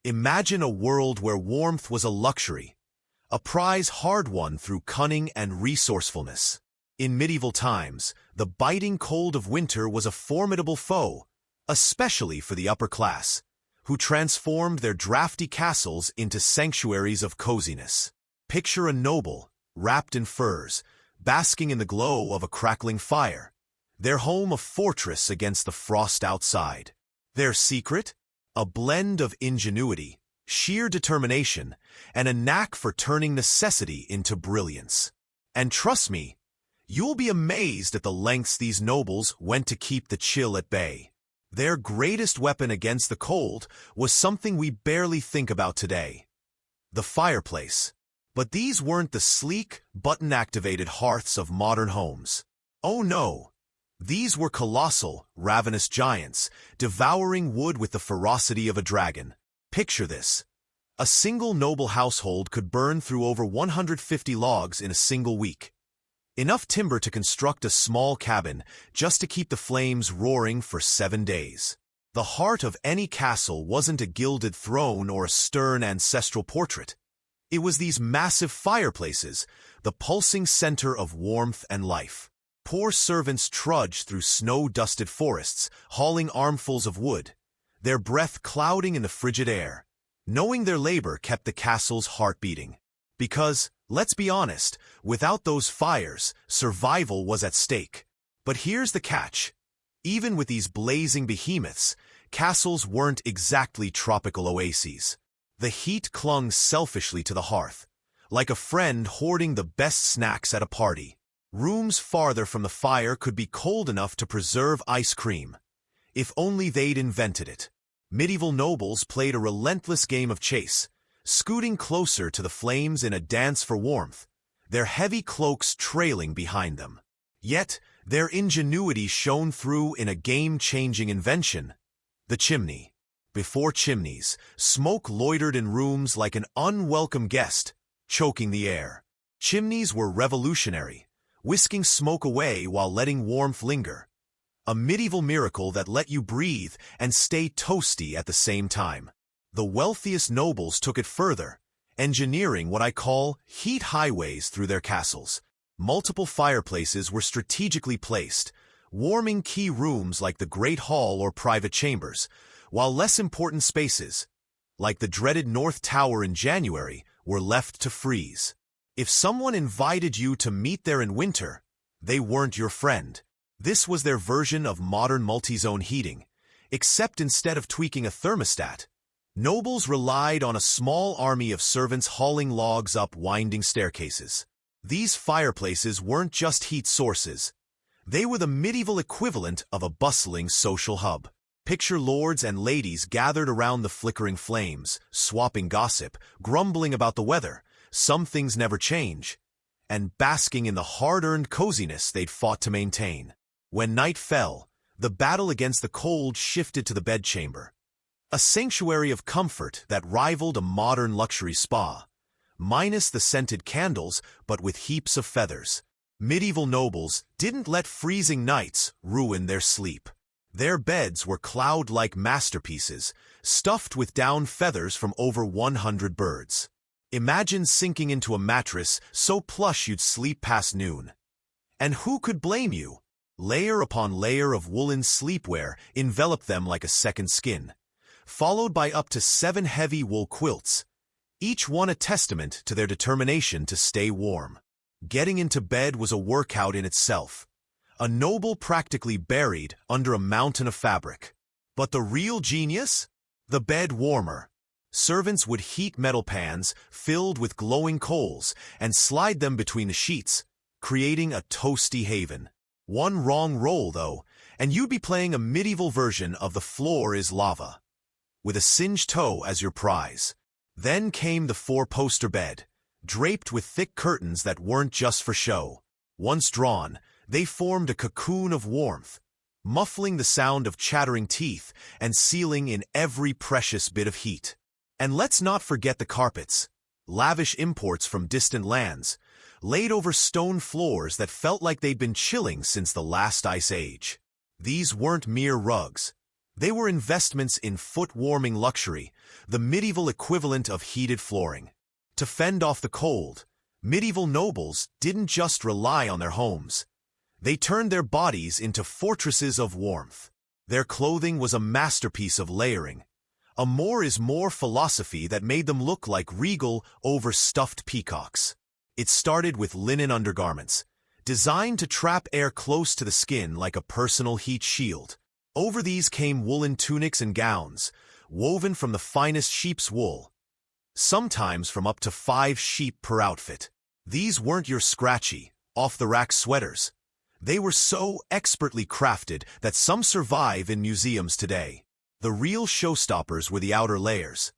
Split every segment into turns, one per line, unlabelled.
Imagine a world where warmth was a luxury, a prize hard-won through cunning and resourcefulness. In medieval times, the biting cold of winter was a formidable foe, especially for the upper class, who transformed their drafty castles into sanctuaries of coziness. Picture a noble, wrapped in furs, basking in the glow of a crackling fire, their home a fortress against the frost outside. Their secret? A blend of ingenuity, sheer determination, and a knack for turning necessity into brilliance. And trust me, you'll be amazed at the lengths these nobles went to keep the chill at bay. Their greatest weapon against the cold was something we barely think about today: the fireplace. But these weren't the sleek, button-activated hearths of modern homes. Oh no! These were colossal, ravenous giants, devouring wood with the ferocity of a dragon. Picture this. A single noble household could burn through over 150 logs in a single week. Enough timber to construct a small cabin just to keep the flames roaring for 7 days. The heart of any castle wasn't a gilded throne or a stern ancestral portrait. It was these massive fireplaces, the pulsing center of warmth and life. Poor servants trudged through snow-dusted forests, hauling armfuls of wood, their breath clouding in the frigid air, knowing their labor kept the castle's heart beating. Because, let's be honest, without those fires, survival was at stake. But here's the catch. Even with these blazing behemoths, castles weren't exactly tropical oases. The heat clung selfishly to the hearth, like a friend hoarding the best snacks at a party. Rooms farther from the fire could be cold enough to preserve ice cream. If only they'd invented it. Medieval nobles played a relentless game of chase, scooting closer to the flames in a dance for warmth, their heavy cloaks trailing behind them. Yet, their ingenuity shone through in a game-changing invention: the chimney. Before chimneys, smoke loitered in rooms like an unwelcome guest, choking the air. Chimneys were revolutionary, whisking smoke away while letting warmth linger. A medieval miracle that let you breathe and stay toasty at the same time. The wealthiest nobles took it further, engineering what I call heat highways through their castles. Multiple fireplaces were strategically placed, warming key rooms like the Great Hall or private chambers, while less important spaces, like the dreaded North Tower in January, were left to freeze. If someone invited you to meet there in winter, they weren't your friend. This was their version of modern multi-zone heating, except instead of tweaking a thermostat, nobles relied on a small army of servants hauling logs up winding staircases. These fireplaces weren't just heat sources. They were the medieval equivalent of a bustling social hub. Picture lords and ladies gathered around the flickering flames, swapping gossip, grumbling about the weather, some things never change, and basking in the hard-earned coziness they'd fought to maintain. When night fell, the battle against the cold shifted to the bedchamber, a sanctuary of comfort that rivaled a modern luxury spa, minus the scented candles but with heaps of feathers. Medieval nobles didn't let freezing nights ruin their sleep. Their beds were cloud-like masterpieces, stuffed with down feathers from over 100 birds. Imagine sinking into a mattress so plush you'd sleep past noon. And who could blame you? Layer upon layer of woolen sleepwear enveloped them like a second skin, followed by up to 7 heavy wool quilts, each one a testament to their determination to stay warm. Getting into bed was a workout in itself, a noble practically buried under a mountain of fabric. But the real genius? The bed warmer. Servants would heat metal pans filled with glowing coals and slide them between the sheets, creating a toasty haven. One wrong roll, though, and you'd be playing a medieval version of The Floor is Lava, with a singed toe as your prize. Then came the 4-poster bed, draped with thick curtains that weren't just for show. Once drawn, they formed a cocoon of warmth, muffling the sound of chattering teeth and sealing in every precious bit of heat. And let's not forget the carpets, lavish imports from distant lands, laid over stone floors that felt like they'd been chilling since the last ice age. These weren't mere rugs. They were investments in foot-warming luxury, the medieval equivalent of heated flooring. To fend off the cold, medieval nobles didn't just rely on their homes. They turned their bodies into fortresses of warmth. Their clothing was a masterpiece of layering, a more is more philosophy that made them look like regal, overstuffed peacocks. It started with linen undergarments, designed to trap air close to the skin like a personal heat shield. Over these came woolen tunics and gowns, woven from the finest sheep's wool, sometimes from up to 5 sheep per outfit. These weren't your scratchy, off-the-rack sweaters. They were so expertly crafted that some survive in museums today. The real showstoppers were the outer layers,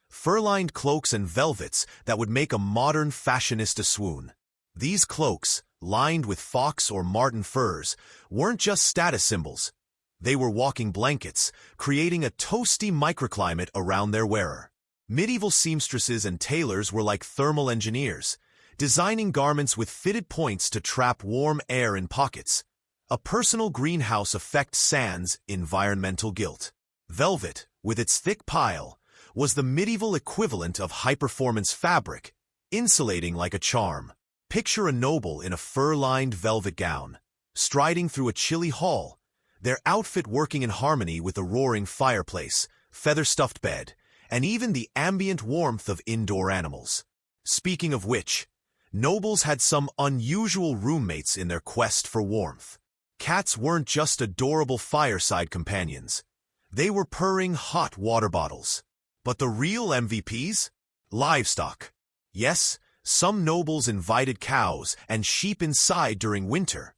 fur-lined cloaks and velvets that would make a modern fashionista swoon. These cloaks, lined with fox or marten furs, weren't just status symbols. They were walking blankets, creating a toasty microclimate around their wearer. Medieval seamstresses and tailors were like thermal engineers, designing garments with fitted points to trap warm air in pockets. A personal greenhouse effect sans environmental guilt. Velvet, with its thick pile, was the medieval equivalent of high-performance fabric, insulating like a charm. Picture a noble in a fur-lined velvet gown, striding through a chilly hall, their outfit working in harmony with the roaring fireplace, feather-stuffed bed, and even the ambient warmth of indoor animals. Speaking of which, nobles had some unusual roommates in their quest for warmth. Cats weren't just adorable fireside companions. They were purring hot water bottles. But the real MVPs? Livestock. Yes, some nobles invited cows and sheep inside during winter,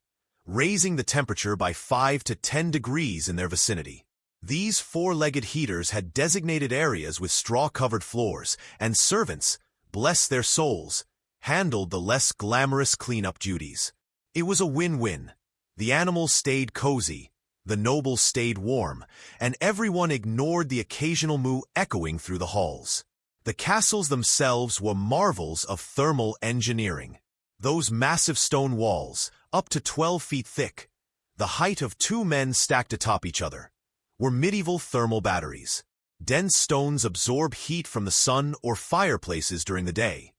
raising the temperature by 5 to 10 degrees in their vicinity. These four-legged heaters had designated areas with straw-covered floors, and servants, bless their souls, handled the less glamorous cleanup duties. It was a win-win. The animals stayed cozy, the nobles stayed warm, and everyone ignored the occasional moo echoing through the halls. The castles themselves were marvels of thermal engineering. Those massive stone walls, up to 12 feet thick, the height of 2 men stacked atop each other, were medieval thermal batteries. Dense stones absorb heat from the sun or fireplaces during the day,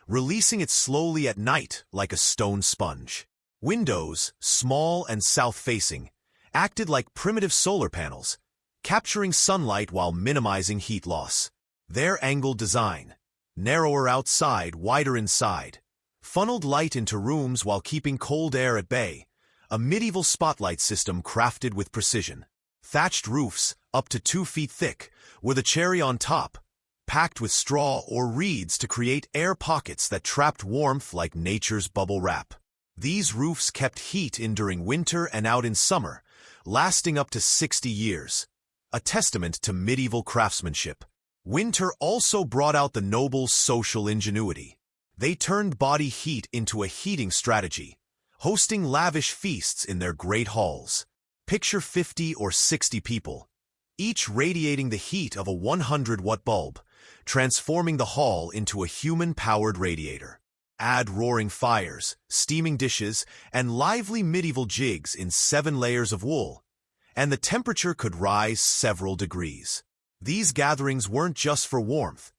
releasing it slowly at night like a stone sponge. Windows, small and south-facing, acted like primitive solar panels, capturing sunlight while minimizing heat loss. Their angled design, narrower outside, wider inside, funneled light into rooms while keeping cold air at bay, a medieval spotlight system crafted with precision. Thatched roofs, up to 2 feet thick, were the cherry on top, packed with straw or reeds to create air pockets that trapped warmth like nature's bubble wrap. These roofs kept heat in during winter and out in summer, lasting up to 60 years, a testament to medieval craftsmanship. Winter also brought out the nobles' social ingenuity. They turned body heat into a heating strategy, hosting lavish feasts in their great halls. Picture 50 or 60 people, each radiating the heat of a 100-watt bulb, transforming the hall into a human-powered radiator. Add roaring fires, steaming dishes, and lively medieval jigs in 7 layers of wool, and the temperature could rise several degrees. These gatherings weren't just for warmth.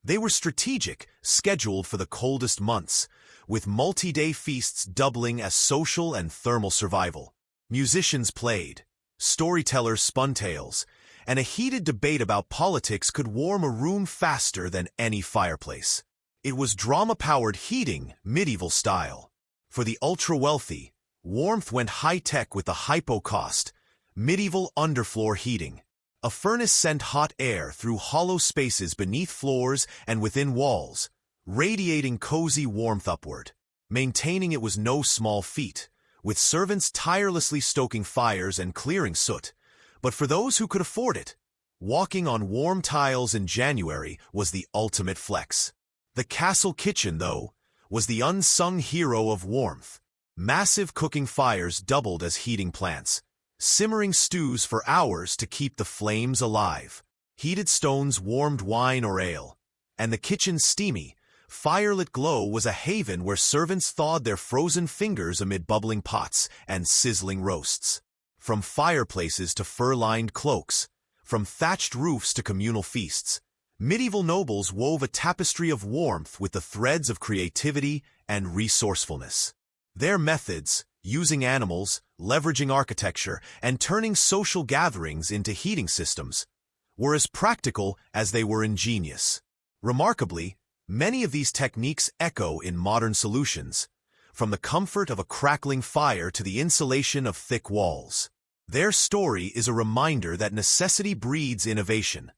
They were strategic, scheduled for the coldest months, with multi-day feasts doubling as social and thermal survival. Musicians played, storytellers spun tales, and a heated debate about politics could warm a room faster than any fireplace. It was drama-powered heating, medieval style. For the ultra-wealthy, warmth went high-tech with the hypo-cost, medieval underfloor heating. A furnace sent hot air through hollow spaces beneath floors and within walls, radiating cozy warmth upward. Maintaining it was no small feat, with servants tirelessly stoking fires and clearing soot. But for those who could afford it, walking on warm tiles in January was the ultimate flex. The castle kitchen, though, was the unsung hero of warmth. Massive cooking fires doubled as heating plants, simmering stews for hours to keep the flames alive. Heated stones warmed wine or ale, and the kitchen's steamy, firelit glow was a haven where servants thawed their frozen fingers amid bubbling pots and sizzling roasts. From fireplaces to fur-lined cloaks, From thatched roofs to communal feasts, medieval nobles wove a tapestry of warmth with the threads of creativity and resourcefulness. Their methods, using animals, leveraging architecture, and turning social gatherings into heating systems, were as practical as they were ingenious. Remarkably, many of these techniques echo in modern solutions, from the comfort of a crackling fire to the insulation of thick walls. Their story is a reminder that necessity breeds innovation,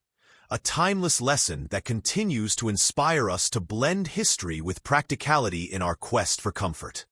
a timeless lesson that continues to inspire us to blend history with practicality in our quest for comfort.